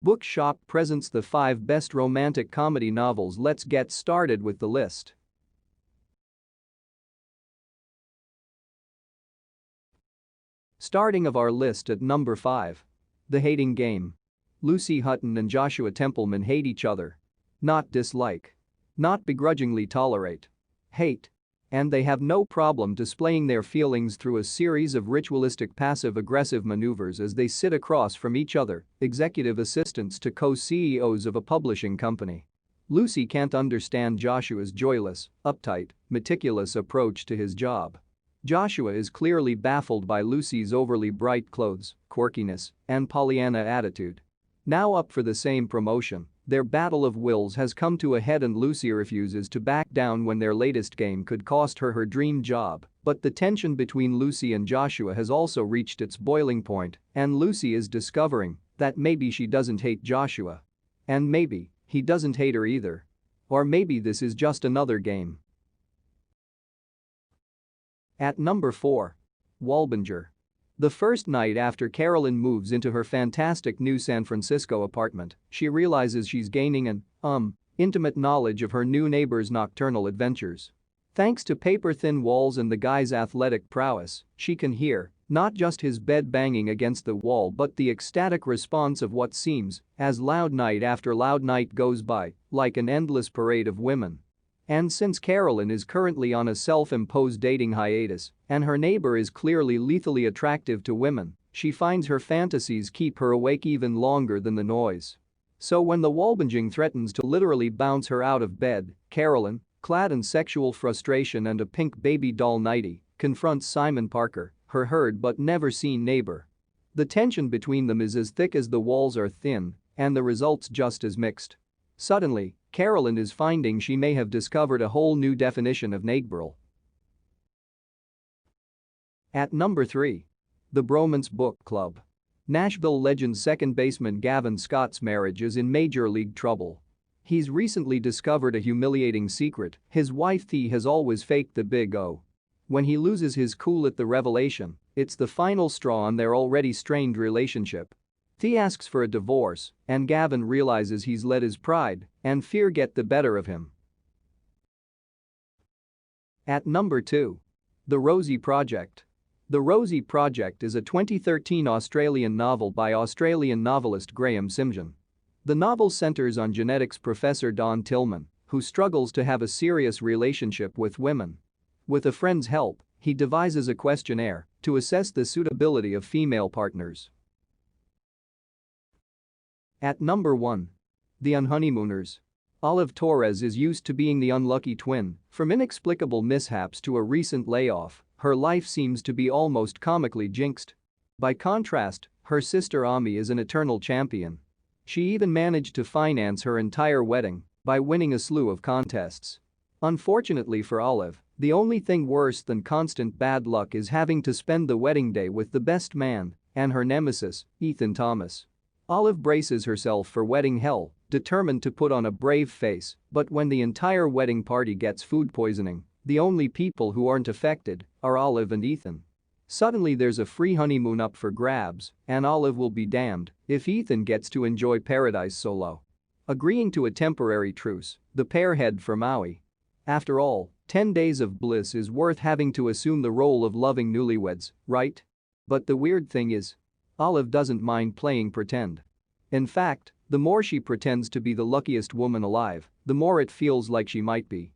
Bookshop presents the 5 best romantic comedy novels. Let's get started with the list. Starting of our list at number 5. The Hating Game. Lucy Hutton and Joshua Templeman hate each other. Not dislike. Not begrudgingly tolerate. Hate. And they have no problem displaying their feelings through a series of ritualistic passive-aggressive maneuvers as they sit across from each other, executive assistants to co-CEOs of a publishing company. Lucy can't understand Joshua's joyless, uptight, meticulous approach to his job. Joshua is clearly baffled by Lucy's overly bright clothes, quirkiness, and Pollyanna attitude. Now up for the same promotion, their battle of wills has come to a head and Lucy refuses to back down when their latest game could cost her her dream job. But the tension between Lucy and Joshua has also reached its boiling point, and Lucy is discovering that maybe she doesn't hate Joshua. And maybe he doesn't hate her either. Or maybe this is just another game. At number 4. Wallbanger. The first night after Carolyn moves into her fantastic new San Francisco apartment, she realizes she's gaining an intimate knowledge of her new neighbor's nocturnal adventures. Thanks to paper-thin walls and the guy's athletic prowess, she can hear not just his bed banging against the wall but the ecstatic response of what seems as loud night after loud night goes by, like an endless parade of women. And since Carolyn is currently on a self-imposed dating hiatus and her neighbor is clearly lethally attractive to women, she finds her fantasies keep her awake even longer than the noise. So when the Wallbanging threatens to literally bounce her out of bed, Carolyn, clad in sexual frustration and a pink baby doll nightie, confronts Simon Parker, her heard but never seen neighbor. The tension between them is as thick as the walls are thin, and the results just as mixed. Suddenly, Carolyn is finding she may have discovered a whole new definition of neighborhood. At number 3. The Bromance Book Club. Nashville Legends second baseman Gavin Scott's marriage is in major league trouble. He's recently discovered a humiliating secret: his wife Thea has always faked the big O. When he loses his cool at the revelation, it's the final straw on their already strained relationship. Thea asks for a divorce, and Gavin realizes he's let his pride and fear get the better of him. At number 2. The Rosie Project. The Rosie Project is a 2013 Australian novel by Australian novelist Graham Simjon. The novel centers on genetics professor Don Tillman, who struggles to have a serious relationship with women. With a friend's help, he devises a questionnaire to assess the suitability of female partners. At number 1. The Unhoneymooners. Olive Torres is used to being the unlucky twin. From inexplicable mishaps to a recent layoff, her life seems to be almost comically jinxed. By contrast, her sister Ami is an eternal champion. She even managed to finance her entire wedding by winning a slew of contests. Unfortunately for Olive, the only thing worse than constant bad luck is having to spend the wedding day with the best man and her nemesis, Ethan Thomas. Olive braces herself for wedding hell, determined to put on a brave face, but when the entire wedding party gets food poisoning, the only people who aren't affected are Olive and Ethan. Suddenly there's a free honeymoon up for grabs, and Olive will be damned if Ethan gets to enjoy paradise solo. Agreeing to a temporary truce, the pair head for Maui. After all, 10 days of bliss is worth having to assume the role of loving newlyweds, right? But the weird thing is, Olive doesn't mind playing pretend. In fact, the more she pretends to be the luckiest woman alive, the more it feels like she might be.